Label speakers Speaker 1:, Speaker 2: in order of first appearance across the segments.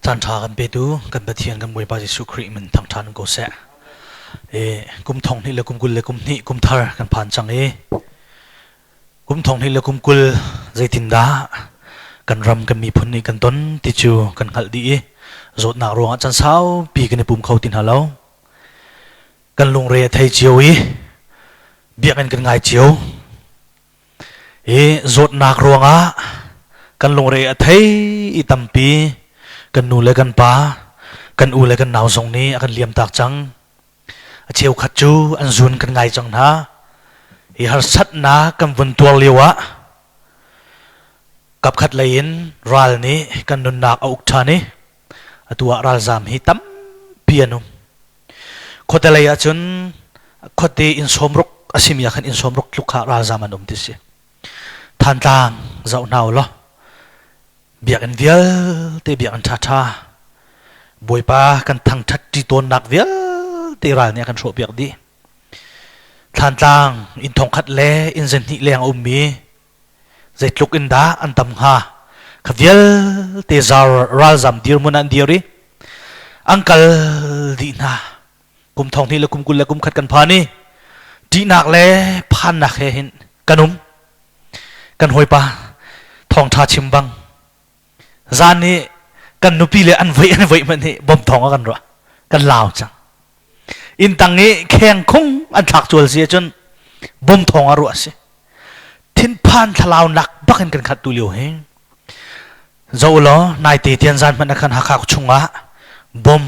Speaker 1: ท่านทากันไปดูกันบัดเทียนกันมวยปาจิสุครีมันทางทานก็เสะกุมทองนี่เลยกุมกุลเลยกุมนี่กุมทาร์กันผ่านจังกุมทองนี่เลยกุมกุลใจตินดากันรำกันมีพุ่นนี่กันต้นติจูกันขัดดีโจดหนักรวงจันเช้าปีกันในปุ่มเขาตินหาเรากันลงเรียไทยเจียวเบียกันง่ายเจียวโจดหนักรวงกันลงเรียไทยอีตัมปีกันนูเลยกันป้ากันอูเลยกันหนาวทรงนี้กันเลี่ยมตากจังเชียวขัดจูอันซุนกันง่ายจังนะฮาร์สัตนากันวันตัวเลียวกับขัดเลยนรัลนี้กันนุนนักอุกชานี้ตัวรัลซามฮิตัมเปียนุขดเลยจนขดที่อินสมรุกอาศิมียาขันอินสมรุกลุกขารัลซามันติสิทันต่างเจ้าหนาวล้อเบียกันเวียลเตเบียกันท่าบวยป้ากันทั้งทัดจีตัวนักเวียลเตรัลเนี่ยกันโฉบเบียกดีทันต่างอินทองขัดเล่อินเซนนิเลียงอุมีใจลุกอินดาอันตำหาขวิลเตจาร์รัลซัมดีร์มุนันดีรีอังกัลดีนากุมทองนี่และกุมกุลและกุมขัดกันพานี่ดีนักเล่พันนักเห็นกันกันหอยป้าทองทาชิมบังจานนี้กันนุปีเลยอันไว้มันนี่บ่มทองกันรัวกันลาวจังอินตังนี้แข่งคงอันถักจวลเสียจนบ่มทองอรัวสิทิ้นพันทลาวนักบักกันขัดตุเลียวเฮงเจ้าล้อนายเตียนจานมันนักขันหักหักชงะบ่ม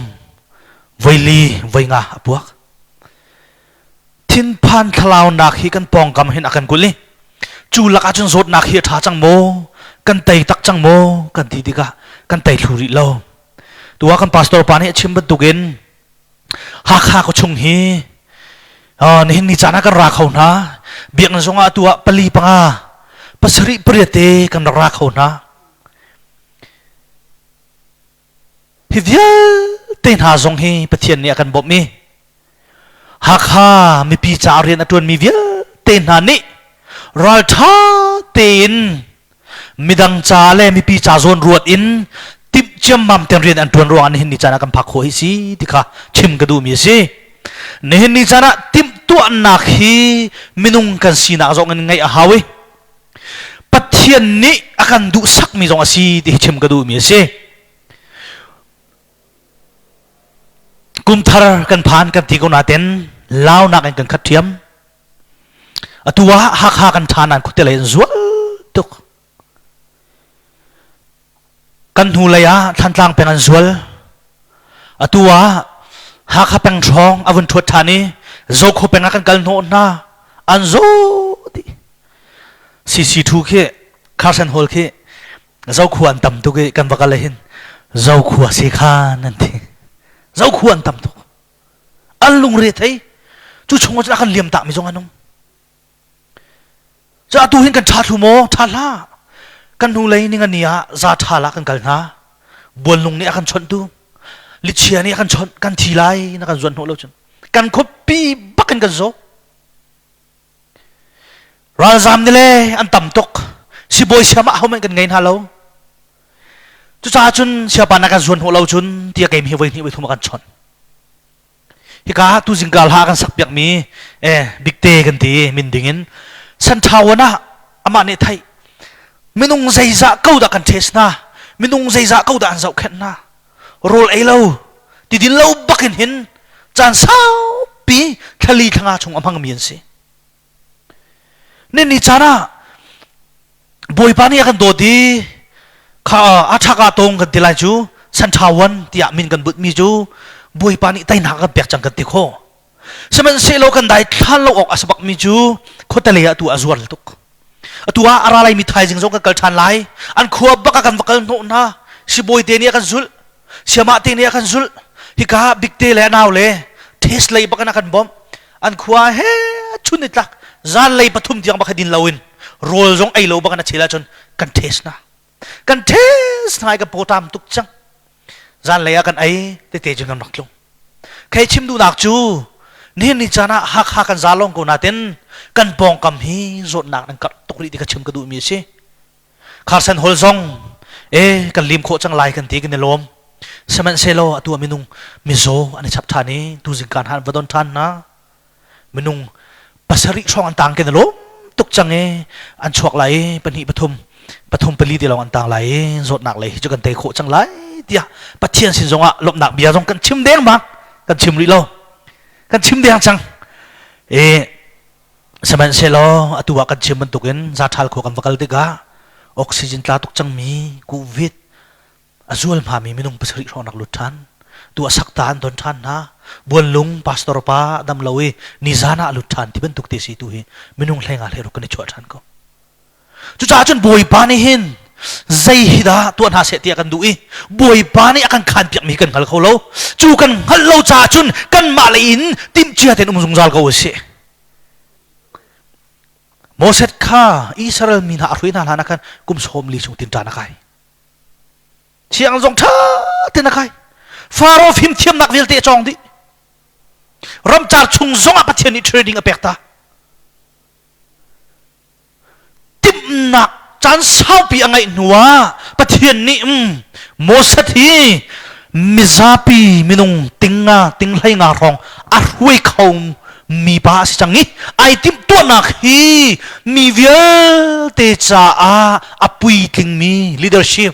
Speaker 1: ไวลีไวงาพวกทิ้นพันทลาวนักฮีกันปองกำเห็นอากันกุลีจูลักอาจนโซดนักฮีท่าจังโมกันไตตักจังโมกันทีดีกะกันไตลุริโลตัวกันพาสตอร์ปานี่ชิมบัดตุกินหักหักชงฮีนี่นี่จานักรักเขานะเบียงสงอาตัวปลีปังอาปัสริเปรียเตกันรักเขานะฮิเดียเต้นหาสงฮีปะเทียนเนี่ยกันบ่มีหักhaมีปีจาเรียนอตวนมีเวียเต้นหานี่รัลท่าเต้นมิดังจาเล่มีปีจาโซนรวดอินติบเจียมมัมเต็มเรียนอันตวนรวงอันเห็นนิจานักพักโคฮิสิที่ข้าชิมกระดูมีสิเห็นนิจานักติบตัวนักฮีมินุงกันสีนักจงเงินไงอาหาวิปัจเจียนนี้อาการดูสักมีจงอาศัยที่ชิมกระดูมีสิกุมทาร์กันผ่านกันที่กุนาเต็นลาวนักกันขัดเทียมตัวหักหักกันทานันคุเตลัยจวลตุกกันหูเลยทันทางเป็นอันสวลตัวหักเป็นทองอวันทวดทานีโจกเป็นกันกันโนนาอันโจดิซีทูเคคาร์สันฮอลเคโจกอันตั้มตุกกันวักเลยหินโจกเสียขานั่นทีโจกอันตั้มตุกอันลุงเรียไทยจู่ชงว่าจะกันเลี้ยมตาไม่จงอันนงจะตัวเห็นกันชาทุโมทาลากันหูเลยนี่กันเนี่ยซาทาละกันกันนะบวนลงนี่กันชนตัวลิเชียนี่กันชนกันทีไรนักกันจวนหัวเราจนกันคบปีบักกันกันโซราซามนี่เลยอันต่ำตกสิบอยเชื่อมาเขาเหมือนกันไงนะเราจุจ้าจนเชื่อปานักกันจวนหัวเราจนเตียเกมเฮวันนี่ไปทุ่มกันชนฮิกาตุจิงกาลหากันสักเปียกมีบิ๊กเตกันทีมินดิ่งินสันทาวนะอามาเนไทยมินุงใจจะเก้าดักกันเทสนะมินุงใจจะเก้าดักอันเจ้าแค่นะโรลไอ้เราติดินเราบักเห็นจานเศร้าปีทะเลทางอาชงอภังมีนสินี่จานะบอยปานี่กันโดดีข้าอาชากาตงกันติลายจูสันทาวันที่อามินกันบุตรมีจูบอยปานี่ไต่หนักกันเปียกจังกันติโคสมัยเสโลกันได้ท่านเราออกอาสบักมีจูโคตรเลยตัวอาจวนตุกตัวอะไรมีไทยจึงส่งกันเกิดทันไลอันขวบบักกันบักกันโนนะสิบอยเตนี่กันจุลเสียมาเตนี่กันจุลฮิกาบิ๊กเตเลยนาวเลยเทสเลยบักกันกันบอมอันขวาเฮชุนนิตักจานเลยปฐุมที่ยังบักดินลาวินโรลจงไอโลบักกันเชลจนกันเทสนะกันเทสนายกับโปรตามตุกจังจานเลยกันไอเตจึงกันนักลงใครชิมดูนักจูนี่นี่จานะหักหักกันจาลงกูนาเต็นกันปองกำฮีจดหนักนั่งกัดตกรีที่กระชิมกระดูมีสิคาร์สันฮอลซงกันลิมโคจังไลกันตีกันในลม semen selo atu minung mizo ani chap thani tu jing kan han vadon than na minung pasari song an tang ken lo tuk change an chuak lai pani pathum pali ti long an tang lai zot nak lai chu kan te kho chang lai tia pathian sin zonga lop nak bia jong kan chim deng ma kan chim ri lo kan chim deng chang semen selo atu wa kan chim tukin za thal kho kan vakal te ga oxygen tla tuk chang mi covid azul ma mi minung pasari song nak lutan tu asak tan don than na buan lung pastor pa dam lawi nizana lutan ti ben tuk te si tu hi minung hlenga hleru kan chwa than ko chu cha chun boi pa ni hin zai hida tuan ha se tia kan dui boi pa ni akan khan piak mi kan hal kho lo chu kan hal lo cha chun kan ma le in tim chia ten zung zal ko se moset kha israel min ha ruina hana kan kum som li chung tin ta na kai chiang zong tha tin na kai faro phim thiam nak vil te chong di ram char chung zong a pathian ni trading a pekta tim nak chan sau pi angai nuwa pathian ni mosat hi mizapi minung tinga tinglai nga rong a hui khom mi ba si changi ai tim to nak hi mi vial te cha a apui ting mi leadership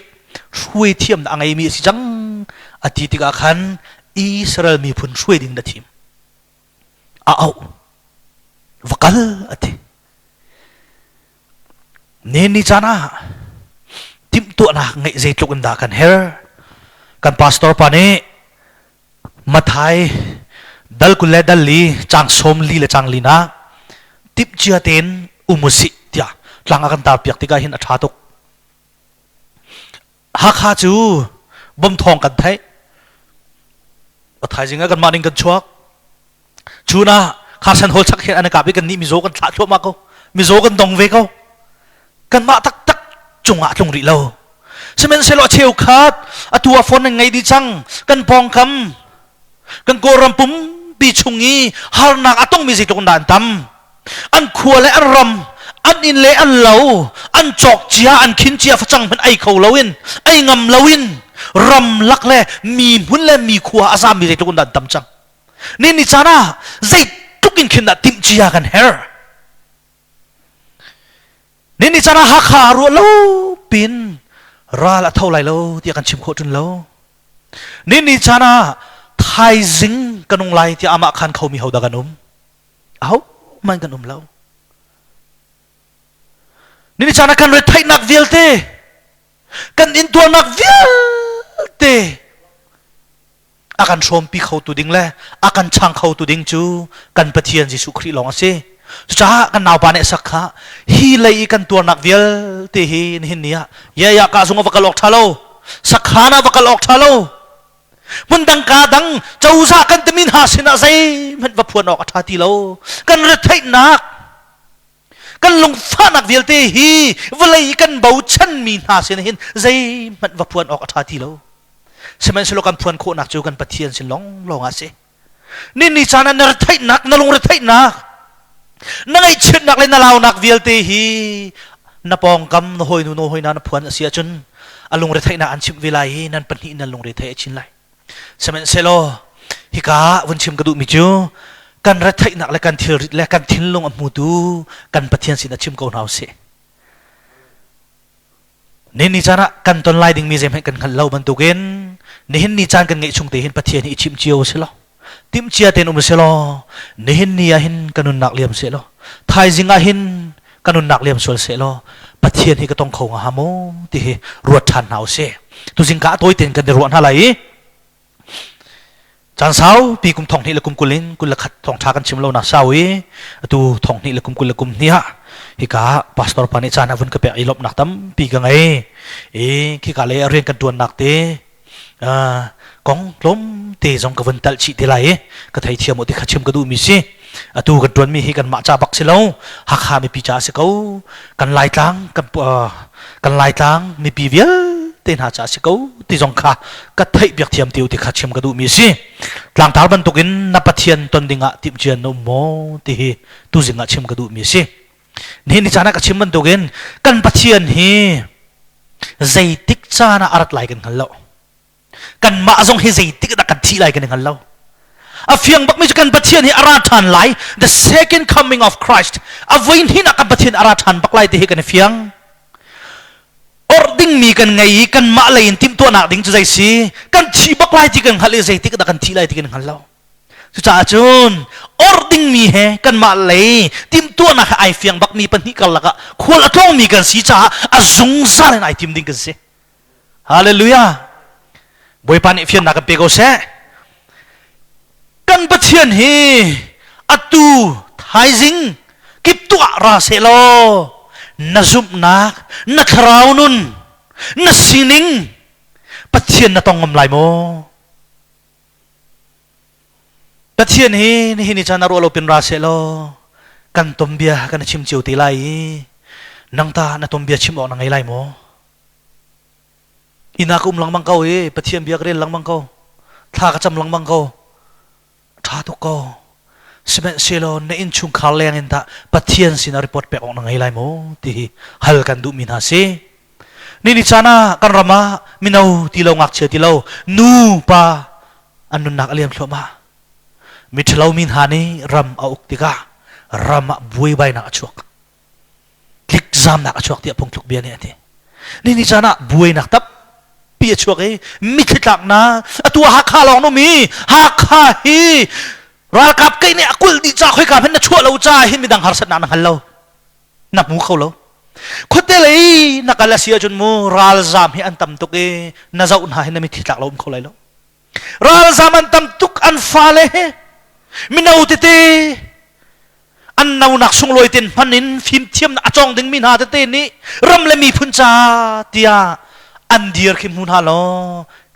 Speaker 1: hui thiam na angai mi si chang ati tika khan israel mi phun hui ding da thim a au vakal ati nên đi chana tim tu na ngai zai tluk da kan her kan pastor pa ne mathai dal kule dal li chang som li le chang li na tip chia ten umusi tia tlang akan tar piak tika hin atha tok ha kha chu bom thong kan thai athai jinga kan maning kan chuak chuna kha san hol chak he an ka bi kan ni mi zo kan thla thlo ma ko mi zo kan dong ve ko kan ma tak tak chunga tlung ri lo semen selo cheu khat atua phone ngai di chang kan pong kam kan goram pum pi chungi har nak atong mi zitok dan tam an khuale an ram an in le an lo an chok chia an khin chia phachang man ai khau lowin ai ngam lowin ram lak le mi mun le mi khua azam mi zitok dan tam chang ni ni chana zai tukin khin da tim chia kan her nên đi chana ha kha ru lo pin ra la thau lai lo ti kan chim kho chun lo nên đi chana thai jing kanung lai ti ama khan khau mi ho da kanum au man kanum lo nên đi chana kan re thai nak vil te kan in tua nak vil te akan som pi khau tu ding le akan chang khau tu ding chu kan pathian jisu khri long ase cha kan naw pa ne sakha hi lei kan tur nak vial te hi hin nia ya ka sunga vakalok thalo sakhana vakalok thalo mundang ka dang chauza kan temin ha sina sai man va phuan ok atha ti lo kan re thai nak kan lung fa nak vial te hi valei kan bau chan min ha sin hin zai man va phuan ok atha ti lo semen selo kan phuan kho nak chu kan pathian sin long ase ni chana ner thai nak na lung re thai nak nangai chit nak le na law nak vial te hi na pong kam no hoi na phuan asia chun alung re thai na an chim vilai nan pani na lung re thai chin lai semen selo hi ka won chim ka du mi chu kan re thai nak le kan thil rit le kan thin long amu tu kan pathian sin a chim ko naw se ni chana kan ton lai ding mi jem kan khan lo ban tu gen ni chan kan ngai chung te hin pathian hi chim chiu se lo tim chia ten selo nehin nia hin kanun nak liam selo thai jinga hin kanun nak liam sol selo pathian hi ka tong khong ha mo ti hi ruat than nau se tu jingka toy ten kan ruan halai chan sau pi kum thong ni la kum kulin kul la khat thong tha kan chimlo na sawi tu thong ni la kum nia hi ka pastor pani chan avun ka pe ilop nak tam pi ka ngai ki ka le ren kan tuan nak te kong lom te jong ka vantal chi te lai ka thai thiam oti khachim ka du mi si atu ka tuan mi hi kan ma cha bak se lo ha kha mi pi cha se ko kan lai tlang mi pi vial ten ha cha se ko ti jong kha ka thai biak thiam tiu ti khachim ka du mi si tlang tar ban tukin na pathian ton dinga tim chian no mo ti hi tu jinga chim ka du mi si ni chana ka chim ban tukin kan pathian hi zai tik chana arat lai kan halo กันมาจงเฮซิติกดักกันที่ไรกันเองเราอาเฟียงบักมิจกันปะเทียนให้อาราธานไล the second coming of Christ อาวินหินักกันปะเทียนอาราธานบักไลที่ให้กันเฟียงอร์ดิ้งมีกันไงกันมาเลยทิมตัวหนักดิ้งจะใจสิกันที่บักไลที่กันฮัลเลซิติกดักกันที่ไรที่กันฮัลเราสุดท้ายจนอร์ดิ้งมีเฮกันมาเลยทิมตัวหนักไอเฟียงบักมีปัญหากันละก็ควรละต้องมีกันสิจ้าอาจงซาเลนไอทิมดิ้งกันสิฮาเลลูยาบอยปานิเฟียนนักเปโกเซกันปะเทียนเฮอตูไทซิงกิบตัวราเซโลนซุบนักนักราวนุนนักสินิงปะเทียนนัตองงมไลโมปะเทียนเฮนี่นี่จะนารัวโลเป็นราเซโลกันตมเบียกันชิมจิวตีไลนังตาณตมเบียชิมออกนังไงไลโมอินาคุมหลังบังเกาปะเทียนเบียกเรนหลังบังเกาท่ากระจำหลังบังเกาท่าตุกเกาสมัยเซโลในอินชุงคาเลงอินตาปะเทียนสินารีพอร์ตเปออกนังไงไลโมที่ฮัลกันดูมินาเซนี่นิจานากันรามามินาวตีเลางักเชื่อตีเลานูปาอันนุนักเลียมชลมามิทเลามินฮานีรำเอาอุกติการำบุยใบนักชวกคลิกซามนักชวกที่พงทุกเบียนี่นี่นิจานาบุยนักตับเปียชวกมิคิดหลักนะตัวฮักข้าลองโนมีฮักข้าฮีรากับไก่เนี่ยกุลดีจ้าค่อยกับเห็นนะชั่วเราจ้าเห็นมีดังหาสนานังฮัลโลนับมูเขาเราคนเดลัยนักละเสียจนมูรัลซามให้อันตำตุกน่าจะอุ่นหาเห็นมีทิศหลักเราเขาเลยแล้วรัลซามอันตำตุกอันฟาเลมินเอาเตเตอันนานักส่งลอยเต็นพันนินฟิมเทียมอาจองดึงมินาเตเตนี่รำเลมีพุนจ่าเตียอันเดียร์คิมุนฮาโล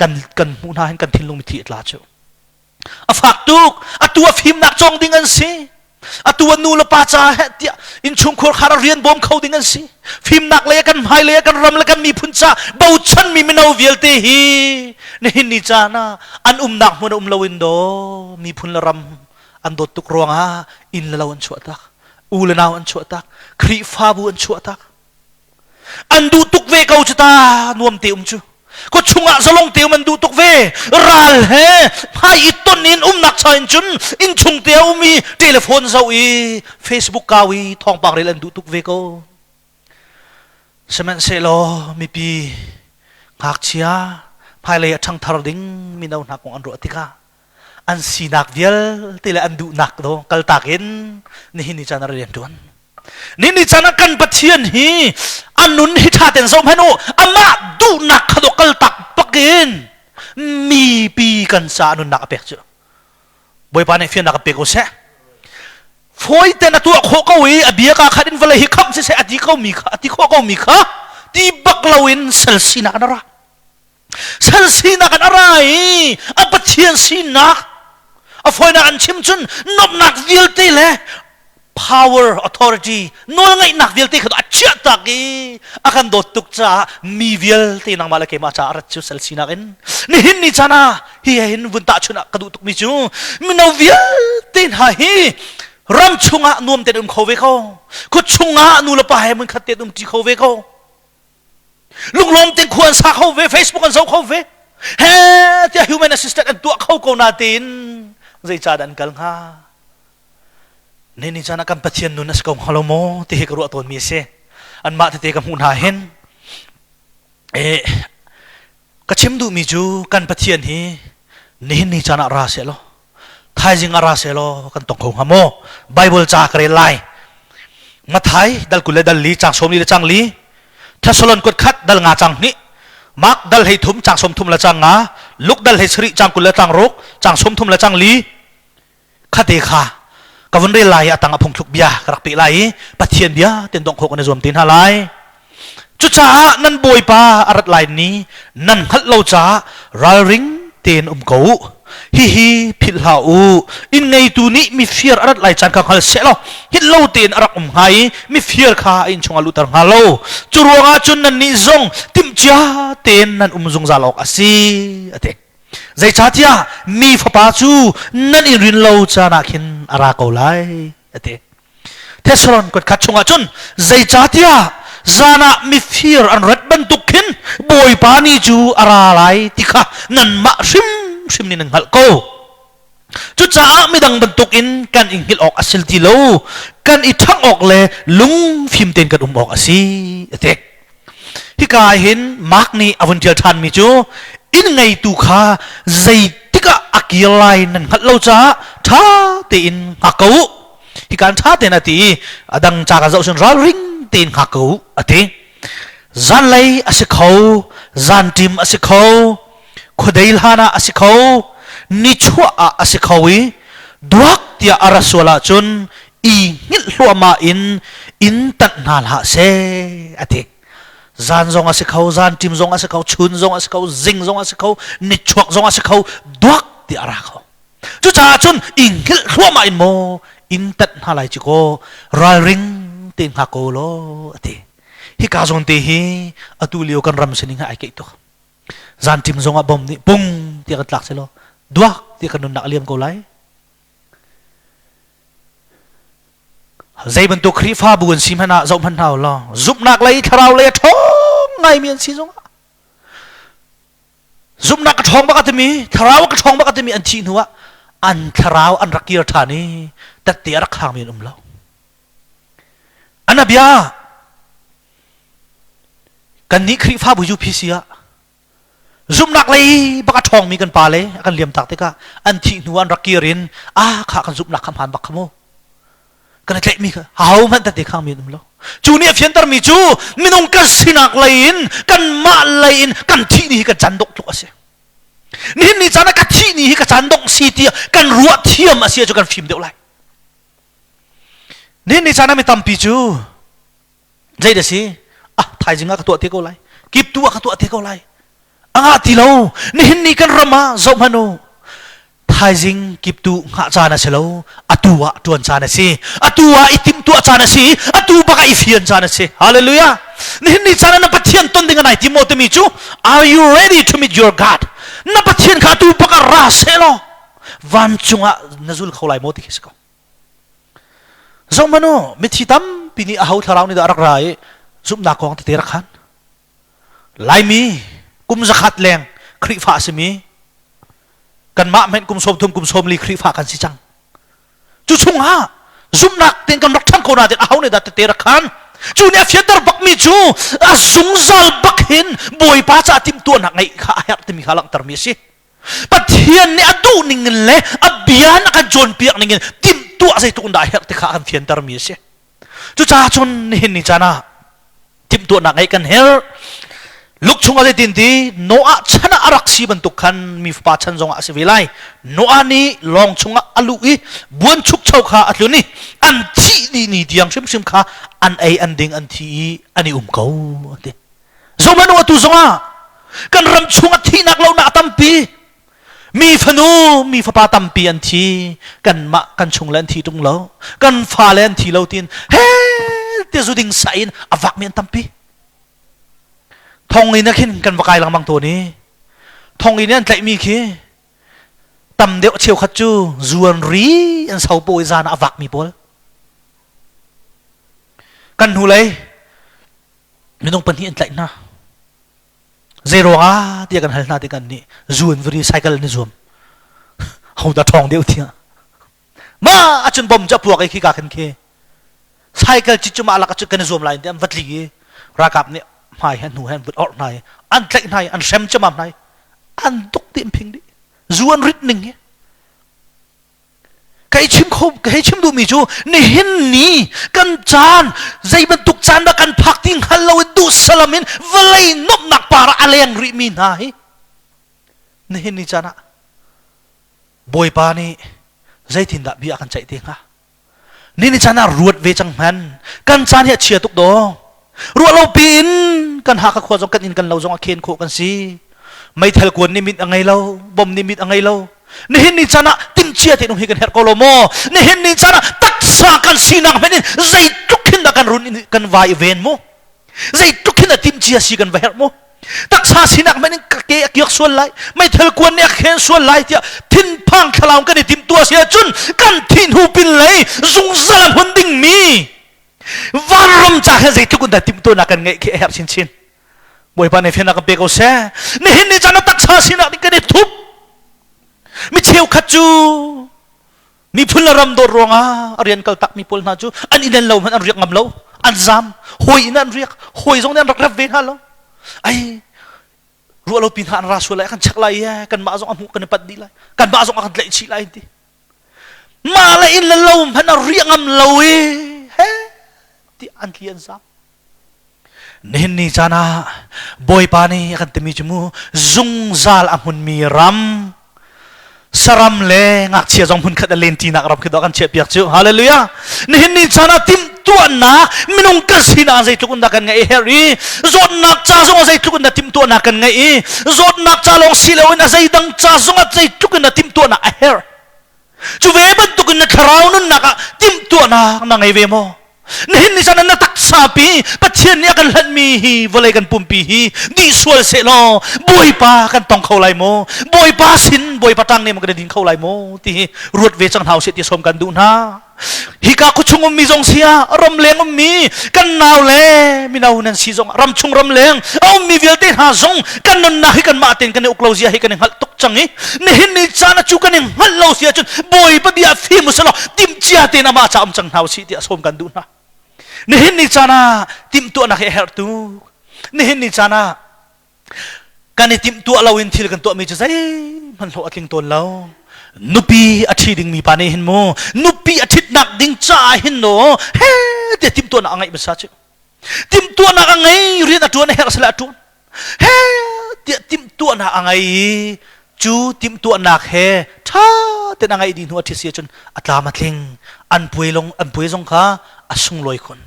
Speaker 1: กันมุนฮาเห็นกันทิ้งลงมิทิตลาเจ้าอาฟักตุกอาตัวฟิมนักจองดึงอันสิอาตัวนูลปาจ่าเฮตียอินชุงขวดคาราเรียนบอมเขาดึงอันสิฟิมนักเลยกันไฮเลยกันรำเลยกันมีพุนจ่าเบาชันมีมินเอาเวียลเตฮีนี่นิจานะอันนักมุนลาวินโดมีพุนละรำอันโดตุกรวงอินละลาวันชั่วตักอูละนาวันชั่วตักครีฟาบูวันชั่วตักอันดูตุกเวกเอาจตานวมเตียมจูก็ชุงอาสลงเตียวมันดูตุกเวรัลเฮให้อิตนินนักชายจุนอินชุงเตียวมีโทรศัพท์เซาอีเฟซบุ๊กกาวีทองปากเรลันดูตุกเวก็สมัยเซโลมีปีหักเชียภายเลยช่างทาร์ดิงมีนาวนักของอันรัวติกาอันสีนักเดียลตีละอันดูนักโดกัลตากินนี่นิจานาเรียนดวนนี่นิจานากันปะเทียนฮีอันนุนฮิตาเต็นสมเพนุอามาดูนักขดกัลตักปักกินมีปีกันสานุนนักเปกเจอบอยปานเอฟียนักเปกโอเซฟอยเตนตัวโคกวีอเบียกาขัดินเวลาฮิคัมเซอดีเขามีค่ะอดีเขามีค่ะที่บักลาวินเซลซีนักนระเซลซีนักนอะไรอัปเทียนซีนักอฟอยนักอันชิมจุนนบนักวิลตีเล่ power authority โน้นไงนักวิลตีเขาต้องเชื่อตักอาการโดดตุกจ้ามีวิลตีนังมาเลกมาจ้ารัชชุเซลซีนักนี่หินนี่จ้านะเฮียหินวุ้นตาชุนักกระดูตุกมิจูมินาวิลตีนหาฮีรำชุงะนวมเต็มเขาเวเขาก็ชุงะนูละปะให้มันขัดเต็มจีเขาเวเขาลุงลมเต็มควรสักเขาเว Facebook กันสักเขาเวเฮ้ที่ human assistant อันตัวเขาโกนาตินใจจ้าดันกันฮะนี่จ้านักการปฏิญาณนุนัสกงฮัลโลโมที่เฮกรัวตัวมีเสอันมาที่เตกับมุนหาเห็นกระชิมดูมีจูการปฏิญาณฮีนี่จ้านักราเสโลไทยจิงอาราเซโลกันตงคงฮามโมไบเบิลจากเรลัยมาไทยดัลกุเลดัลลีจากสมลีละจังลีทัศลนกดคัดดัลงาจังนี้มักดัลให้ทุ่มจากสมทุ่มละจังงาลุกดัลให้สริจังกุเลจังรุกจากสมทุ่มละจังลีคดีค่ะกวนเรลัยตังอพงทุกเบียกรักปีไลปฏิญาณเบียเต็นตงคงในรวมตินฮาไลจุจ้านั่นบอยปาอารัดไลนี้นั่นฮัลโลจ้าราริงเต็นกูฮิพิลาอูอินไงตัวนี้มีฟีร์อะไรหลายจันกังฮัลเซลฮิตโลเตนรักไฮมีฟีร์ข้าอินชงอาลุตังฮัลโลจุรวงอาจุนนันนิซงติมจ้าเตนนันซงซาลอกอาซีอเตใจชาติยามีฟ้าป้าจูนันอิรินโลจานักินอาราโกไลอเตเทสรอนกดขัดชงอาจุนใจชาติยา zana mi fear an rat ban tukin boy pani chu aralai tikha nan ma sim ni nang hal ko chu cha mi dang ban tukin kan inghil ok asil ti lo kan I thang ok le lung phim ten kan ok asi atek hi ka hin mak ni avun tel than mi chu in ngai tu kha zai tika akilai nan hal lo cha tha te in ha ko hi kan tha te na ti adang cha ka zau sun ral ring tin ha ko ate zan lei asikho zan tim asikho khodeil hana asikho ni chua asikhowi duak tia arasola chun I ngil hluama in tan nal ha se ate zan zong asikho zan tim zong asikho chun zong asikho zing zong asikho ni chuak zong asikho duak tia arakho chu cha chun ingil hluama in mo in tan halai chi ko ral ring tin ha ko lo ate hi ka zon te hi atu lio kan ram sining ha ai ke to zan tim zonga bom ni pung ti ka tlak selo duak ti kan nun nak liam ko lai zai ban to khri fa buan sim hana zau man hau lo zup nak lai tharau le thong ngai mian si zonga zup nak ka thong ba ka temi tharau ka thong ba ka temi an thi nuwa an tharau an rakir thani tat ti rak khang min lo anabia kan ni khri fa bu ju phisia zum nak lei baka thong mi kan pa le kan liam tak te ka an thi nuan rakirin kha kan zum nak kham han bak khamo kan tlek mi ka hau man ta te khang mi lo chu ni fian tar mi chu minung ka sinak lein kan ma lein kan thi ni ka chan dok tluk ase ni ni chana ka thi ni ka chan dok si ti kan ruwa thiam ase chu kan phim deu lai ni chana mi tam pi chu zai da si thai jinga ka to te ko lai kip tu ka to te ko lai anga ti lo ni hin ni kan rama zo mano thai jing kip tu nga chana se lo atua tuan chana si atua itim tu chana si atu baka ifian chana si hallelujah ni hin ni chana na pathian ton dinga nai timote mi chu are you ready to meet your god na pathian kha tu baka ra se lo van chunga nazul kholai mo ti khisko zo mano mi thitam pini ahau tharau ni da rak rai zum na kong te rakhan lai mi kum zakhat leng khri fa simi kan ma men kum som li khri fa kan si chang chu chung ha zum nak ten kan rak thang ko na te ahau ni da te rakhan chu ne fiatar bak mi chu a sung zal bak hin boy pa cha tim tu nak ngai kha yak ti mi khalang tar mi si pathian ne adu ning le abian ka jon piak ning tim tu asai tu da yak te kha an fian tar mi si chu cha chun hin ni chana tim tu nak ngai kan hel luk chunga le tin ti noa chana arak si bantuk khan mi pa chan zonga asivilai noa ni long chunga alui buan chuk chau kha atluni an thi ni diang sim kha an ai an ding an thi ani ko ate zomanu atu zonga kan ram chunga thi nak lo na tampi mi phanu mi fa pa tampi an thi kan ma kan chung lan thi tung lo kan fa len thi lo tin he te zuding sain avak mi an tampi thong in khin kan wakai lang mang to ni thong in an tlai mi khi tam deu cheu khat chu zuan ri an sau poi zan avak mi pol kan hu lai minung pan hi an tlai na zero dia kan hal na te kan ni zuan ri cycle ni zoom hau da thong deu thia ma achun bom cha puak ai khi ka khan khe cycle chi chu ma la ka chu kan zoom line te am vatli rakap ni mai han nu han vut or nai an tlek nai an sem chamam nai an duk tim phing di zuan rit ning he kai chim du mi chu ni hin ni kan chan zai ban tuk chan da kan phak ting hallo du salamin valai nop nak para aleng ri mi nai ni hin ni chana boy pa ni zai thin da bi akan chai te nga ni chana ruat ve chang man kan chan he chia tuk do ruwa lo pin kan haka khwa jong kan in kan lo jong a khen kho kan si mai thal kon ni mit angai lo bom ni mit angai lo ni hin ni chana tim chia te nong hi kan her ko lo mo ni hin ni chana tak sa kan sinang menin zai tukhin da kan run kan vai ven mo zai tukhin da tim chia si kan vai her mo tak sa sinak menin ka ke akyak sual lai mai thal kon ni akhen sual lai tia thin phang khalam kan tim tua sia chun kan thin hu pin lai zung zalam hunding mi วันรำจ่าให้ใจทุกคนแต่ติมตัวนักกันไงแค่แอบชินบ่อยปานในเฟียนักเบกเอาเซ่นี่เห็นนี่จะนักตักชาสินักนี่กันได้ทุบมีเชี่ยวขัดจูมีพลรำโดรองเรียนกัลตักมีพลนาจูอันอินเดนเรามันอันเรียกงำเราอันจามหอยนั่นเรียกหอยตรงนั้นรับเวทฮัลโหลไอรู้เราพินหานราสุไลกันชักไล่กันมาส่งอามุกันปัดดีไลกันมาส่งอากันเละชีไลดีมาเลยอินเรามันอันเรียกงำเราเฮ้ที่อันเลียนซ้ำนี่นี่จานะบอยปานี่อากันเตมีจมูจุงซาลอามุนมีรัมสรัมเลงักเชียจงมุนขัดเลนตีนักรับคือดอกกันเชียเปียกจูฮาเลลูยานี่นี่จานะติมตัวนักมินุงกัสินาใจทุกคนดักกันไงเฮรีจดนักจ้าจงใจทุกคนดักติมตัวนักกันไงจดนักจ้าลงสิเลวินใจดังจ้าจงใจทุกคนดักติมตัวนักเฮรจูเวบันทุกคนนักคราวนุนนักติมตัวนักนังไงเวโมนี่นี่จานะนักตักซาปีปัจเจียนเนี่ยกันลันมีฮีวลัยกันปุ่มปีฮีดีสวยเสลอบอยปากันต้องเข้าไลโมบอยปาสินบอยปาตังเนี่ยมันก็ได้ดินเข้าไลโมที่รวดเวจังเท้าเสียที่สมกันดูนะฮิกาคุชงมีจงเสียรำเลงมีกันนาวเลมีนาวนันซีจงรำชงรำเลงเอามีเวลเตหาจงกันนันนาฮิกันมาเต็นกันอุกลาวเสียฮิกันหัลตกจังนี่นี่นี่จานะจูกันหัลลาวเสียจนบอยปะเดียฟิมุสลอติมเจียเตนามาจามจังเท้าเสียที่สมกันดูนะนี่นี่จานะติมตัวนักเฮร์ตูนี่นี่จานะกันติมตัวเราอินทิลกันตัวมีจะใจมันโลอัดลิงตัวเรานุปีอาทิตย์ดิ่งมีปานเห็นโมนุปีอาทิตย์นักดิ่งจ่าเห็นโนเฮ้เดี๋ยวติมตัวนักไงภาษาจีติมตัวนักไงเรียนตัวในเฮร์สละตัวเฮ้เดี๋ยวติมตัวนักไงจูติมตัวนักเฮท่าแต่นักไงดินหัวที่เสียจนอัตรามาทิ้งอันป่วยลงอันป่วยจงข้าอสุงลอยคน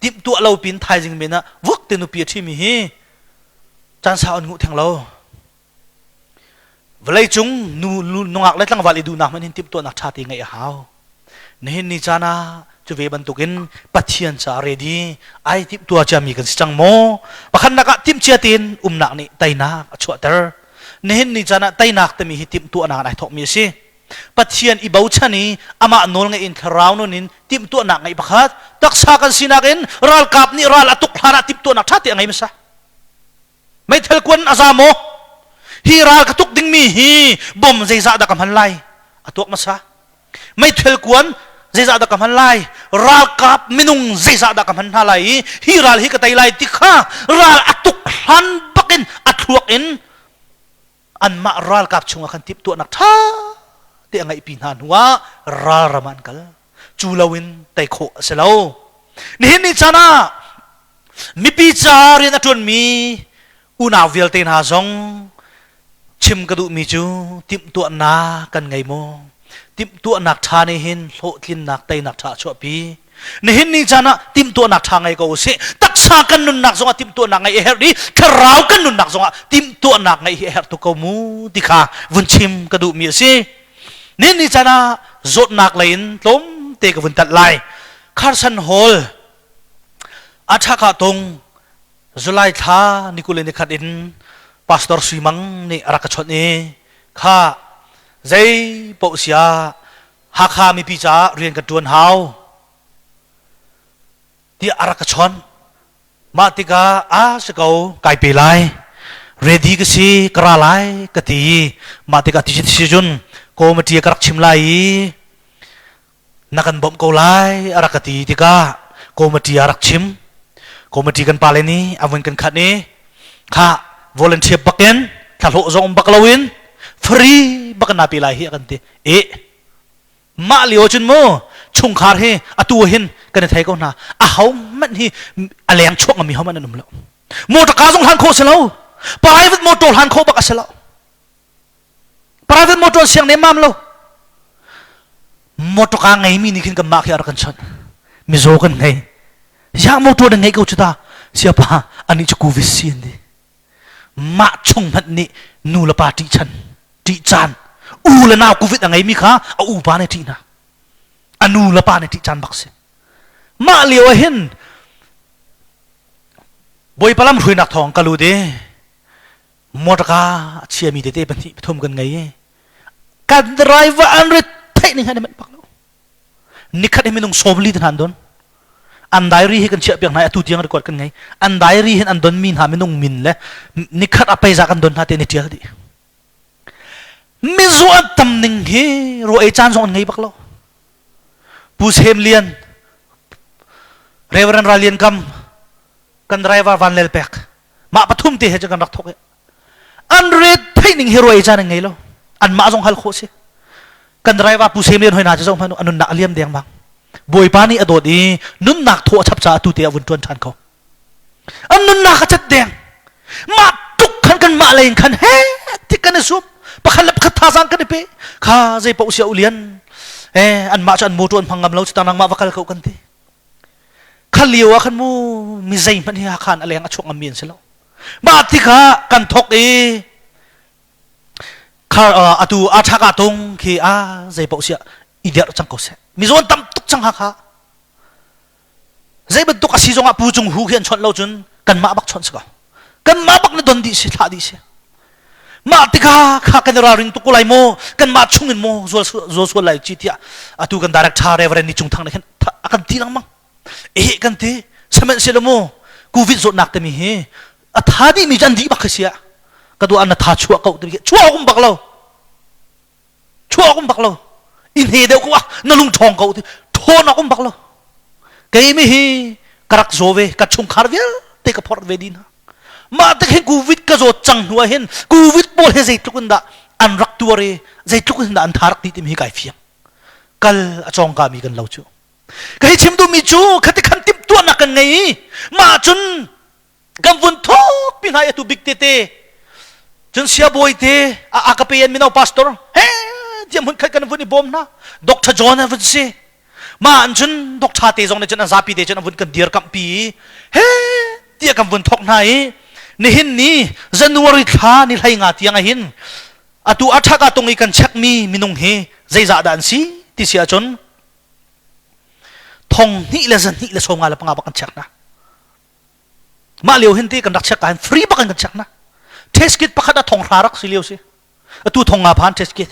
Speaker 1: ติมตัวเราปีนไทยจริงเมนะวักเตนุปีที่มีฮีจันสาวงูแทงเราเวลาจุงนูงักเล็ดลังวาลีดูนักมันเห็นติมตัวนักชาติไงหาวนี่นี่จานะจะเวบันตุกินปัจเจียนสาเรดีไอติมตัวจะมีกันจังโมบางครั้งนักติมเชียตินนักนี่ไตนักชัวเตอร์นี่นี่จานะไตนักแต่มีติมตัวนักไหนทอกมีสิปัจเจียนอีบ่าวชนีอามาโนลไงอินคราวนินติมตัวนักไงบักฮัดตักษากันสินักอินรัลกับนี่รัลอตุกฮาระติมตัวนักชาติไงมั้ยซะไม่เทลกวนอาซาโมฮีรัลกตุกดิ่งมีฮีบอมเจซ่าดักกำหันไลอตุกมั้ยซะไม่เทลกวนเจซ่าดักกำหันไลรัลกับมินุงเจซ่าดักกำหันไลฮีรัลฮีกตัยไลติข้ารัลอตุกฮันบักินอตุกอินอันมารัลกับชงกันติมตัวนักท่าที่อังไงปีนันหัวรารามันกันจูลาวินไตโคเสลานี่นี่จานะมีปีจารีนัตุนมีอุณาวิลเตนหาจงชิมกระดูมีจูติมตัวนากันไงโมติมตัวนักทานี่เห็นโลทินนักไตนักทาชัวปีนี่เห็นนี่จานะติมตัวนักทางไงก็เสตักษากันนุนนักจงติมตัวนักไงเฮร์ดีคราวกันนุนนักจงติมตัวนักไงเฮร์ตุกมูติขาวุนชิมกระดูมีสินี่นี่จานะจดนักเลยล้มเตะกับวันตัดไล่คาร์สันฮอลอาชาขาตงจุลัยท่านิคุเลนิขัดอินพาสตอร์สุมังนี่รักชดนี่ข้าใจปกเสียหากข้ามีพิจาเรียนกันจวนหาวที่รักชนมาติกาอาสเกาไกเปลัยเรดีกสีกระไลกตีมาติกาที่ชิจุนโกมาตีกรักชิมไลนักันบ่มโกไลรักตีติกาโกมาตีรักชิมโกมาตีกันปาเลนี้อวันกันขัดนี้ข้าวอลเลนเทียบักเกนข้าโหจงบักลาวินฟรีบักนาปีไลเฮียกันตีมาเลียวจนโมชุงขาร์เฮอตัวเห็นกันไทยก็น่าเขามันฮีอะไรยังชกมีเขามันนั่นแล้วโมตกาจงหันโคเสลาปลายวิทโมโตหันโคบักเสลาปลายวิทโมโตเสียงเนมามแล้วโมตกาไงมีนี่ขึ้นกับมาเขียร์กันชันมิโซกันไงยาโมโตดังไงกูจุดาเสียป่ะอันนี้จะกูวิเศษดิมาชงมันนี่นูละปาติชันติจานอูละนากูวิทยังไงมีข้าเอาอูปาในที่น่ะอนูละปาในที่จานบักเสมาเลียวเห็นบอยพลัมถุยนักทองกะลูเดมอตกาเชียมีเตะปันที่ทมกันไงการไดรฟ์อันเรทเทคนิคให้มันปักแล้วนิคัดให้มันต้องสอบลีดทันดน อันไดรีให้กันเชื่อเปียงไหนตุเตียงรีกอดกันไงอันไดรีเห็นอันดนมินหามินุ่งมินเลยนิคัดอภัยจากอันดนหาเตนิเทียดิมิจวนตำหนิงเฮรัวไอจานส่งไงบักเราผู้เชมเลียนเรเวอร์นราเลียนคำกันไดรเวอร์วันเลลเปกมาปฐุมตีเหตุกันรักทกอันเรดไทนิงเฮรัวไอจานไงเราอันมาส่งฮัลโคเซกันไดรเวอร์ผู้เชมเลียนหอยนาจะส่งพันอันนุนนักเลียมเดียงบังบอยปานีอดดีนุนนักทั่วชับชาตุเตียวุนจวนชันเขาอันนุนนักจัดแดงมาตุกขันกันมาเลยขันเฮ้ที่กันซุปปะขันลับขัดท่าสังกันไปข้าใจปะอุเสียอุเลียนอันมาจันมูตวนพังกำเราจะตั้งมาวักเขากันทีขันเลี้ยวขันมูมีใจมันที่ขันอะไรอย่างช่วงอเมียนเสียแล้วมาที่ข้ากันทกข้าอตูอาชากาตงคือใจปะอุเสียอีเดียร์จังเขาเสียมิจวนตั้มตุกจังฮักใจเป็นตุกอาศัยจงอาปูจงหูเขียนชนเราจนกันมาบักชนสกากันมาบักนี่ดนดิสิท่าดิสิมาติกาข้ากันราริงตุกุไลโมกันมาชุ่งเงินโมส่วนไหลจีที่อาตูกันดารักชาเรเวรนี่จุงทางนี่กันทีนังมั้งกันทีสมัยเสด็จโมกูวิจารณ์นักแต่มีท่าดิมีจันดีบักเสียก็ดูอันนั้นท่าชัวเขาตัวนี้ชัวกุมบักเราชัวกุมบักเราอินเฮเดียวกูว่านลุงทองเขาที่โทนอกุมบักเราเกยไม่ฮีกรักโซเวกัดชงคาร์เวลเตะกับพอร์ตเวดินมาแต่เห็นกูวิทก็โจจังหัวเห็นกูวิทบอลเฮใจทุกคนด่าอันรักตัวเรใจทุกคนด่าอันทารักที่ที่มีกายเฟียงกัลจงกามีกันเล่าจูก็ให้ชิมดูมีจูขัดขันติมตัวนักกันไงมาจนกำวันทุกปีนายตัวบิ๊กเตเตจนเสียบอยเตอากาเปียนมินเอาพาสตอร์เฮ้ที่มันขัดกันวันนี้บอมนะดอกทจอนวันเสมาอันจนดอกชาเตจงในจนอันซาปีเตจนวันกันเดียร์กัมปีเฮ้ที่กำวันทกไหนนี่หินนี่จันวารีท่านี่ไหลงาที่ยังไงหินอตูอัชกาตรงนี้กันเช็คมีมินุงเฮใจจ่าดันซีที่เสียจนทองนี่ละจันนี่ละสงาละปังอาบักันเช็คนะมาเลี้ยวหินที่กันรักเช็คกันฟรีบักันเช็คนะเทสกิตปักได้ทองรารักสิเลี้ยวสิอตูทองอาพานเทสกิต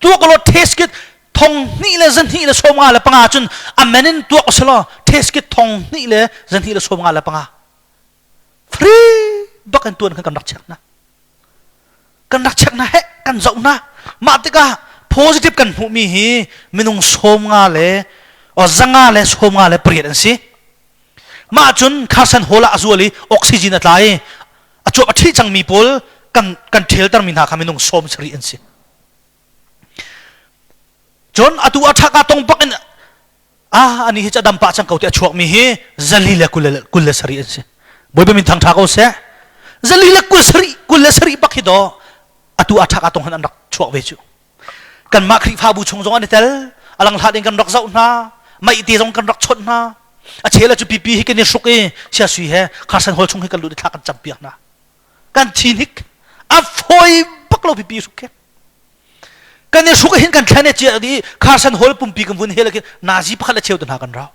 Speaker 1: ตัวก็รถเทสกิตทองนี่ละจันนี่ละสงาละปังอาจนอเมนินตัวก็สละเทสกิตทองนี่ละจันนี่ละสงาละปังอาฟรีบักกันตัวกันรักเช็คนะกันรักเช็คนะเฮกันเจ้านะมาติกา positive กันหูมีฮีมินุงสมงาเลอจังงาเลสมงาเลเปลี่ยนสิมาจนข้าสันโฮละอจูลีออกซิเจนอะไรอจูอธิจังมีพลกันเทลตร์มินาคามินุงสมสรีอันสิจนอตูอัฐกาตงปักนอันนี้จะดำปะจังเขาที่ชวกมีฮีจัลีเลกุลสรีอันสิบ่อยเป็นมินทางทางเขาเสียจัลีเลกุลสรีปักฮิโดอตูอัฐกาตงหันรักชวกเวจูกันมาคริฟาบูชงจงอันนี้เตลอลังหาดิกันรักเจ้าหน้าไม่ตีจงกันรักชนหน้าอาเชลจูปีให้กันเนี่ยสุกเสียสุยเหข้าสันโฮลชงให้กันรู้ได้ทักกันจำเปียกนะกันทีนิกอัฟอยปักเราปีสุกกันเนี่ยสุกเห็นกันแค่เนี่ยเจ้าดีข้าสันโฮลปุ่มปีกันวุ่นเฮลกันนาจีปักละเชียวตันหากันเรา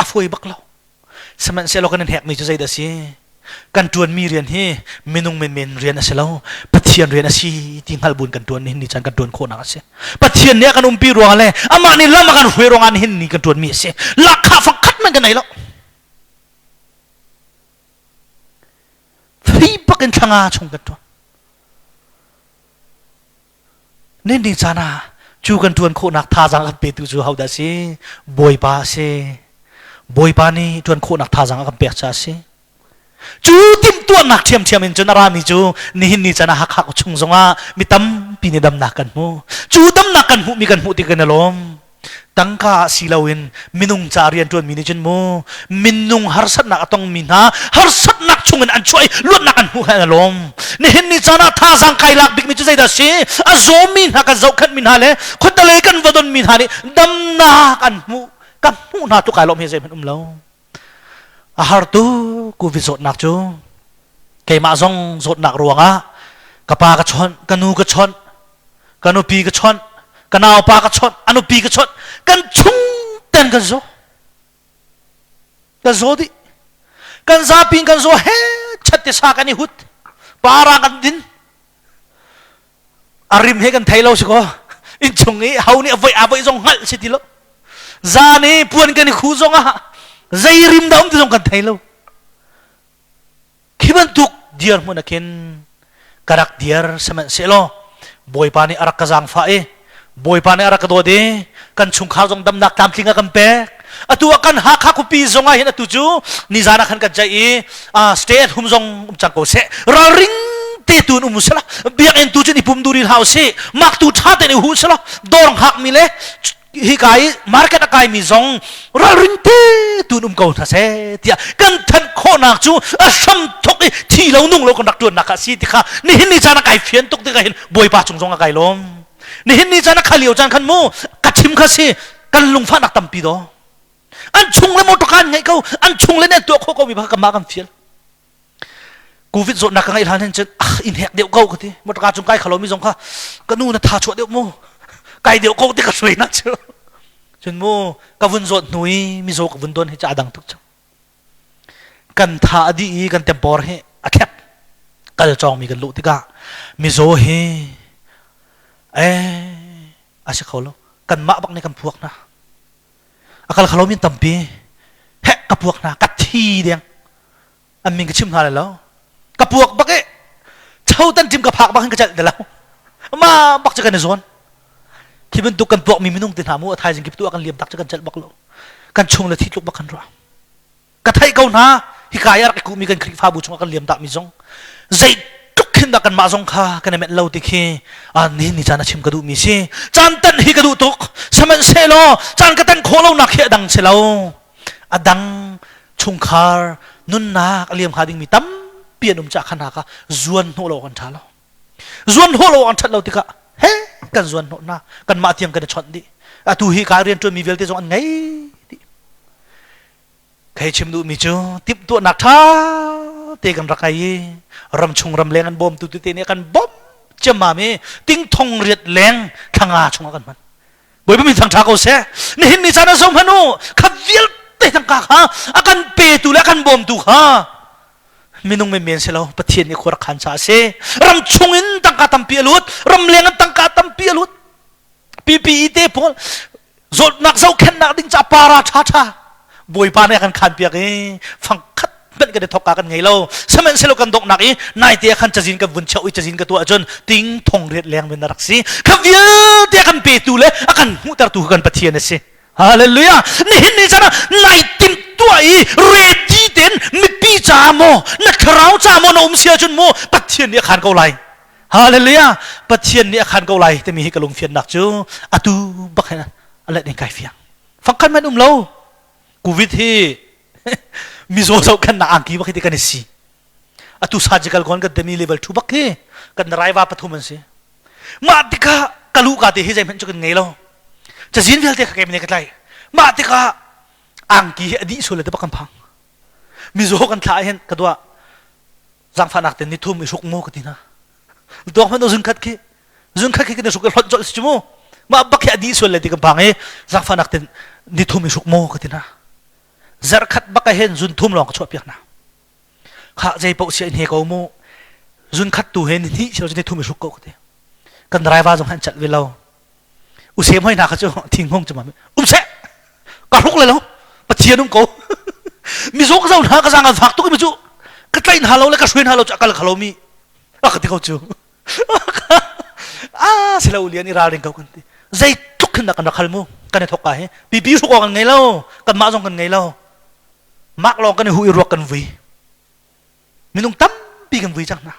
Speaker 1: อัฟอยปักเราสมัยเซลล์กันเนี่ยแหกมีจะใจเดสิกันตวนมีเรียนเฮมินุงเมนเรียนอะไรแล้วปะเทียนเรียนอะไรที่ฮัลบุญกันตวนนี่นี่จันกันตวนโคนักเสียปะเทียนเนี่ยกันปีรวงอะไรอามานี่ละมากันหวยรวงอันหินนี่กันตวนมีเสียลักข้าฟังคัดมันกันไหนแล้วฟีปักกันทางอาชงกันตัวนี่นี่จานะจูกันตวนโคนักท่าจังกันเปตุจูเฮาดาสิบอยปาเสบอยปานี่ตวนโคนักท่าจังกันเปียกจ้าสิจูติมตัวนักเทียมอินจนรามีจูนี่นี่จะน่าหักหักชงจงอ่ะมีตั้มปีนี้ดำนักกันมูจูดำนักกันมูมีกันมูติกันลมตั้งข้าสิลาวินมินุงจารียนตัวมินิจนมูมินุงหาร์สัตนักต้องมินาหาร์สัตนักชงเงินอันช่วยล้วนนักกันมูกันลมนี่นี่จะน่าท่าสังไคลักบิ๊กมิจุใจดัชชีอาโซมินหักเจ้าขันมินาเลคนตะเลกันวดนมินานี่ดำนักกันมูกันมูนาตุกายลมเฮเซมันเลาอาหารtuกูวิจารณ์นักจูเคยมาส่งจดนักรวงอ่ะกปากระชอนกันูกระชอนกันูปีกระชอนกันเอาปากระชอนอนุปีกระชอนกันชุ่งเต้นกันโซดิกันซาปิงกันโซเฮชัดที่สากันนี่หุดปารากันดินอาริมเฮกันไทยเราสิก็อินชงนี้เฮานี่เอาไว้ส่งหัลสิทีละ zani puan kan khu zonga zai rim dom tu zong kan thailo khiban tuk diar mo nakin karak diar saman selo boy pani arak kazang fa e boy pani arak do de kan chung kha jong dam nak tam tlinga kan pe atu akan ha kha ku pi zonga hin atu chu ni zana khan ka jai stay at home zong chang ko se ra ring te tun umusala biak en tu chu ni pum durin house mak tu tha te ni hu sala dong hak mi le hi kai market akai mi zong ra ring te tun ko tha se tia kan than kho nak chu a sam thok e thi lo nung lo kon dak tu nak si ti kha ni hin ni jana kai fian tok te ka hin boy pa chung zong akai lom ni hin ni jana khaliu jan khan mu ka chim kha si kan lung fa nak tam pi do an chung le mo to kan ngai ko an chung le ne to kho ko mi ba ka ma kam fiel covid zot nak ngai han chen in hek deu ko ti mo to ka chung kai khalo mi zong kha kanu na tha chu deu mo kai deu ko te ka soi na chu chun mo ka vun zot nui mi zo ka vun don he cha dang tuk chu kan tha di kan tempor he a khep kal chong mi kan lu ti ka mi zo he a se kholo kan ma bak ne kan phuak na akal khalo min tampi he ka phuak na ka thi deng an min ka chim na lo ka phuak bak e chau tan chim ka phak bak ka chal de lo ma bak cha kan zon khi bên tu kan phuak mi minung tin hamu thai jing ki tu kan liam tak cha kan chal bak lo kan chung la thi tluk bak kan ra ka thai ko na hi kaya ka ku mi kan khri fa bu chung kan liam tak mi zong zai tuk khin da kan ma zong kha kan met lo ti khi an ni ni chana chim ka du mi si chan tan hi ka du tok saman se lo chan ka tan kho lo na khe dang se lo adang chung khar nun na ka liam kha ding mi tam pian cha khana ka zuan ho lo kan tha lo zuan ho lo an that lo ti ka he kan zuan ho na kan ma tiang kan chon di a tu hi ka rian tu mi vel te zong an ngai di khai chim du mi chu tip tu nak tha te kan rakai ram chung ram leng an bom tu tu te ne kan bom chama me ting thong riat leng khanga chung kan man boi ba mi thang tha ko se ni hin ni chana som hanu kha vil te thang ka ha akan pe tu la kan bom tu ha minung me men se lo pathian ni khor khan cha se ram chungin tang ka tam pi lut ram leng an tang ka tam pi lut pi te pol zot nak zau khen nak ding cha para tha tha boi pa ne kan khan pi ke phang khat ben ka de thok ka kan ngei lo samen se lo kan dok nak i nai te khan chajin ka bun chau i chajin ka tu ajon ting thong ret leng ben rak si khavia te kan pe tu le akan mu tar tu kan pathian se hallelujah ni hin ni jana nai tim tu ai ready ten mi pi cha mo na khrau cha mo no um sia chun mo pathian ni khan ko lai hallelujah pathian ni khan ko lai te mi hi ka lung fian nak chu atu bakhana ala den kai fiang phang kan man lo covid hi mi zo zo kan na angki ba khiti kan si atu surgical gon ka demi level 2 bak he kan raiwa pathuman se ma tika kalu ka te hi jai men chu kan ngei lo cha jin vel te ka ke ne ka lai ma tika angki adi sole te bakam phang mi zo kan tha hen ka dwa jang phanak te ni thum mi suk mo ka tina dok man zun khat ki ke ne suk hot jol si mo ma bak adi sole te ka phang e jang phanak te ni thum mi suk mo ka tina zar khat baka hen zun thum long chho piak na kha jai po si he ko mo zun khat tu hen ni chho ni thum suk ko te kan driver jong han chat we lo u sem hoi na kha chu thing hong chuma se ka ruk le lo pathian ung ko mi zo ka zau na ka jang phak tu mi chu ka tlain halo le ka suin halo cha kal khalo mi a ka ti ko chu sila ulian i ra ring ka kan ti zai tuk na kan rakhal mo kan thok ka he pi su ko kan ngai lo kan ma jong kan ngai lo mak long kan hu i ro kan vi minung tam pi kan vi chang na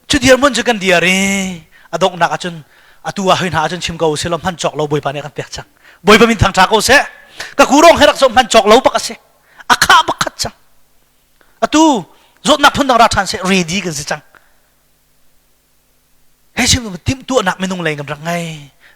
Speaker 1: chu diar mon chu kan diare adok na ka chun atua hin ha chun chim ko se lom han chok lo boi pa ne kan pek chang boi pa min thang cha ko se ka kurong herak som han chok lo pa ka se akha ba khat chang atu zot na phun dang ra than se ready kan se chang he chim tim tu nak minung lai ngam rang ngai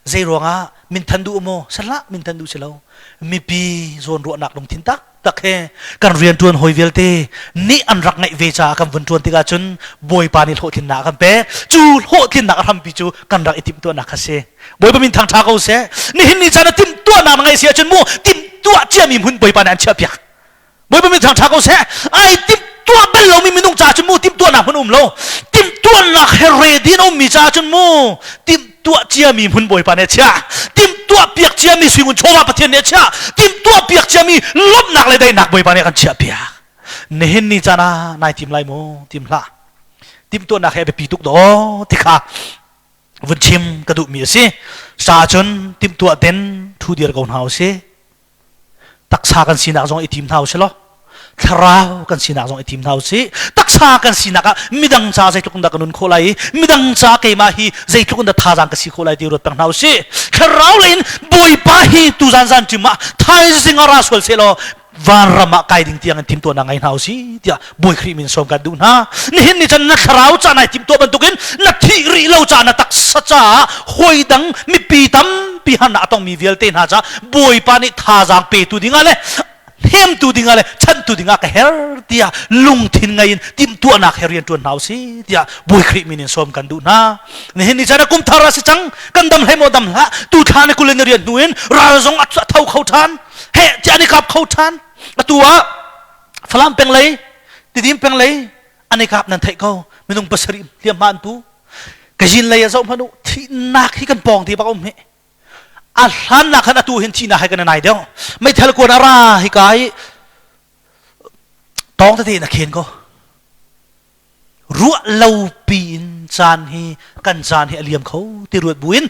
Speaker 1: zai ronga min thandu mo sala min thandu selo mi pi zon ro nak dong tin tak tak he kan rian tuan hoi velte ni an rak ngai ve cha kam vun tuan ti ga chun boi pa ni tho thin na kam pe chu ho thin na ram pi chu kan rak itim tu na kha se boi pa min thang tha ko se ni hin ni chana tim tu na ngai sia chun mo tim tu chia mi hun boi pa nan chia pyak boi pa min thang tha ko se ai tim tu bel lo mi minung cha chun mo tim tu na hun lo tim tu na he ready no mi cha chun mo tim tua chia mi hun boi pa ne chia tim tua ตัวเปียกเจียมีสวิงชงมาประเทศเนเชียทีมตัวเปียกเจียมีลบหนักเลยได้หนักบ่อยปานนี้กันเชียเปียเนเห็นนี่จ้านะนายทีมไรโมทีมละทีมตัวนักให้ไปปีตุกดอที่ข้าวันชิมกระดูมีสิสาจนทีมตัวเด่นทูเดียร์กอนเฮาสิตักษากันสินักจงไอทีมเฮาสิล้อทราวกันสินักจงไอทีมเฮาสิตักษากันสินักมิดังจ้าใจทุกคนตะกันนุนโคไลมิดังจ้าเกมาฮีใจทุกคนตะท่าจังกันสิโคไลที่รถตังเฮาสิทราวเลนบอยปาฮีตุจันจันจิมาไทยสิงห์ราสวลเซโลวันรำกายดิ่งที่ยังทีมตัวนังไงเฮาสิเดียบอยครีมินสมกันดูนะนี่เห็นนี่ฉันนักทราวจ้าในทีมตัวบรรทุกินนักที่รีเลวจ้านักตักษาจ้าหอยดังมีปีตั้มปีหันนักต้องมีเวลเตนฮะจ้าบอยปานี่ท่าจังเปตุดิ่งอะไรเฮมตูดิงอะไรฉันตูดิงอะไรเฮร์เดียลุงทินไงทีมตัวนักเฮรียนตัวหนาวสิเดียบอยครีมินสมกันดูนะนี่เห็นนี่ฉันกุมทาราสิจังกันดำให้หมดดำละตูทานกุลเนเรียนดูเห็นราซงอัศเท่าเขาทานเฮจานิกับเขาทานตัวฝรั่งเป็นเลยติดิมเป็นเลยอันนี้ครับนั่นเทเขาไม่ต้องภาษาเรียมมันตูกะยินเลยจะส่งพนุที่นักที่กันปองที่บ้านเมอัลฮันนักขันตัวเห็นที่นักให้กันนายเดียวไม่เทลกวนอะไรฮิกายต้องที่นักเขียนก็รัวเล่าปีนจานให้กันจานให้เลียมเขาที่รวดบุญ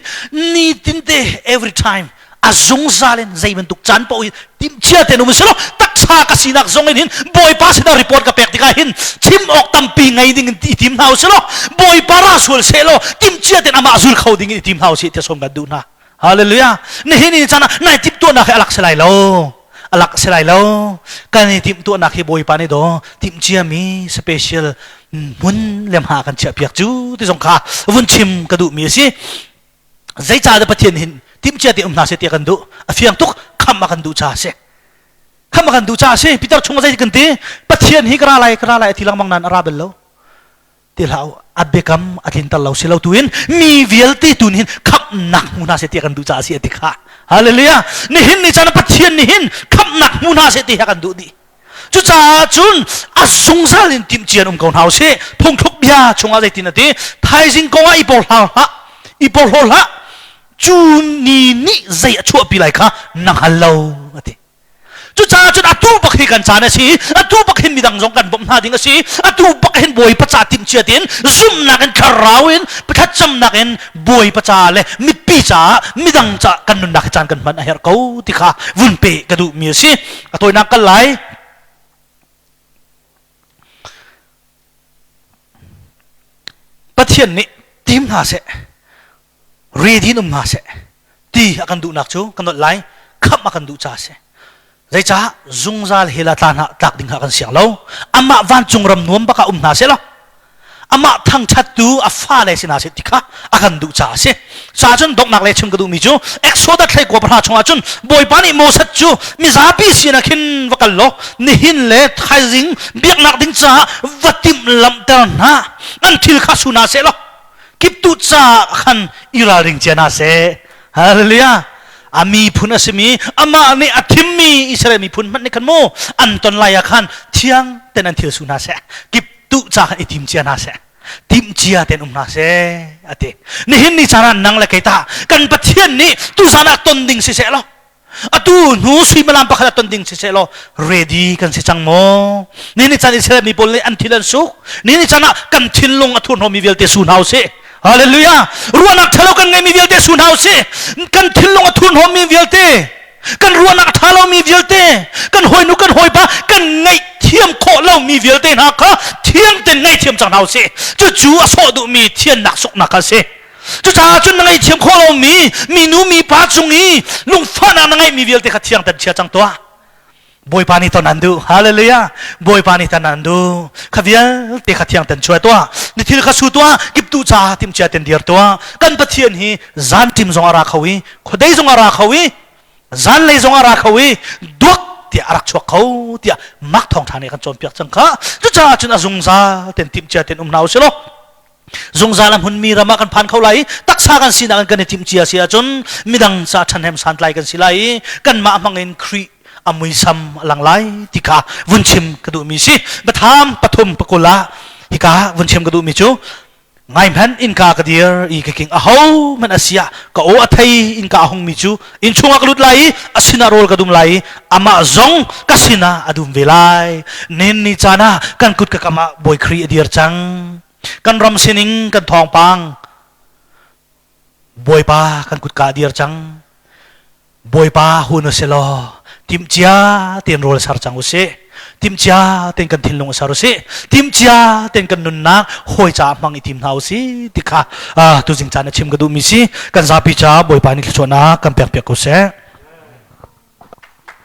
Speaker 1: นี่ตินเต every timeอาจงซาเลนใจมันตุกจันปอยทีมเชียร์เตนุมิสโลตักชากสินักจงเงินบอยป้าสินารีพอร์ตกับเปกติกาหินชิมออกตั้มปีไงดิ่งทีมเฮาส์โลบอยป้าราสวลเซโลทีมเชียร์เตนอามาซุลเขาดิ่งทีมเฮาส์ที่สมกันดูนะฮาเลลูยานี่เห็นนี่จ้านะนายทีมตัวนักอลักเซลัยโลอลักเซลัยโลกันนี่ทีมตัวนักที่บอยป้านี่โดทีมเชียร์มีสเปเชียลมุนเลี้ยมหากันเชียร์เปียกจูที่สงขาวุ้นชิมกระดูมีสิใจจ่าเดปะเทียนหินทีมเชียร์ที่นาเสตีกันดูเฟียงตุกขำมากันดูจ่าเสขำมากันดูจ่าเสพิจารณาชงใจกันตีปะเทียนฮิกราไลที่ลังมังนันอาราเบลโลที่เราอัดเบกัมอัดหินตัลเราเสลาตุนมีเวลตีตุนหินขำหนักมุนาเสตีกันดูจ่าเสติค่ะฮาเลลูยานี่หินนี่จานปะเทียนนี่หินขำหนักมุนาเสตีกันดูดีจุจ่าจุนอาสงสารทีมเชียร์กองเฮาเสพงทุกยาชงอะไรที่นั่นตีไทยสิงกงอีโปลฮาอีโปลฮาจูนี่ใจชั่วปีไรค่ะนักฮัลโหลอะไรจุดจ้าจุดอัตุบักเฮกันจานสิอัตุบักเห็นมีดังจงกันบ่มหาดิ่งสิอัตุบักเห็นบอยประจาติมเชียดินซุ่มนักเห็นคาราวน์ประทัดจำนักเห็นบอยประจาเลยมีปีจ้ามีดังจ้ากันนุนนักจานกันมันเฮร์เขาที่ข้าวุ่นเปกระดูมีสิอัตุนักกันไหลประเทศนี้ทีมหาเสเรียดีนุ่มนาเสตีอากันดูนักจูกันนดไลขับมากันดูจ่าเสใจจ้าจุงซาลเฮลาตานะตักดิ่งหากันเสียงเราอามาวันจุงรำนวมปะกานาเสละอามาทั้งชัดดูอาฟ้าเลยสินาเสติค่ะอากันดูจ่าเสซาจนดอกนักเลยชิมกันดูมิจูเอ็กโซดัตเลยกว่าพระชงอาจุนบอยปานิโมสัจจูมิซาปีสินะขินวักันโลนี่หินเลยไทยจิงเบียกนักดิ่งจ้าวัดติมลำเตอร์นะนั่นทิลข้าสุนาเสละกิบตุจ้าขันอิราริงเจนาเซฮาเลลูยาอามีพุนอสมีอามาเนอธิมมีอิสราเอลมีพุนมันในขันโมอันตนลายขันเที่ยงเต็นันทิลสุนาเซกิบตุจ้าอิทิมเจนาเซทิมเจียเต็นนาเซอตินี่เห็นนี่จารันนังละเกตากันปะเทียนนี่ตุสานาตนดิ่งเสลอตูนูสุยมาลามปะขะตนดิ่งเสลready กันเสจังโมนี่นี่จานิเสมีปนเลยอันทิลันสุนี่จานะกันทิลลงอทุนโฮมีเวลเตสุนาวเซฮาเลลูยารัวนักทะเลาะกันไงมีเวลเตสุนาวเซกันทิลลงอทุนโฮมีเวลเตกันรัวนักทะเลาะมีเวลเตกันหอยนุกันหอยปะกันไงเทียมโคเล่ามีเวลเตนักะเทียมเต็นไงเทียมจังนาวเซจู่จู่อโซดูมีเทียนนักสุกนักเซจุจ้าจุนนั่งไอ้เทียมโคเรามีนูมีป้าจุงนี้ลุงฟ้านั่งไอ้มีเวลเตขัดเทียงแต่เชียจังตัวบอยปานิตอนันดูฮาเลลูยาบอยปานิตอนันดูขวิลเตขัดเทียงแต่ช่วยตัวนี่ที่ข้าสู้ตัวกิบตูจ้าทีมเชียเต็นเดียร์ตัวกันปะเทียนฮีจานทีมจงอาราเขาวิขดได้จงอาราเขาวิจานเลยจงอาราเขาวิดุกเตียอารักชวกเขาเตียมักทองทานในกันจนเปียกจังข้าจุจ้าจุนอาจงซาเต็นทีมเชียเต็นนาวเชลจงซาลำหุ่นมีรามากันพันเขาไหลตักษากันสินากันในทีมเชียเสียจนมีดังซาชันแฮมสันไลกันสิไหลกันมามังเงินครีอามุยซัมหลังไหลที่ข้าวุ่นชิมกระดูมีสิบัดทามปฐมปกุลาที่ข้าวุ่นชิมกระดูมีจู ngay man in ka kadir I kaking aho man asia ka o athai in ka ahong michu in chunga kalut lai asina rol kadum lai ama zong kasina adum velai nen ni chana kan kut ka kama boy khri adir chang kan ram sining kan thong pang boy pa kan kut ka adir chang boy pa huno selo tim chia ten rol sar chang use tim chia ten kan thilung sar use tim chia ten kan nun na hoi cha mang itim na use tikha tu jing chana chim gadu mi si kan zapi cha boy pa ni chona kan pek pek use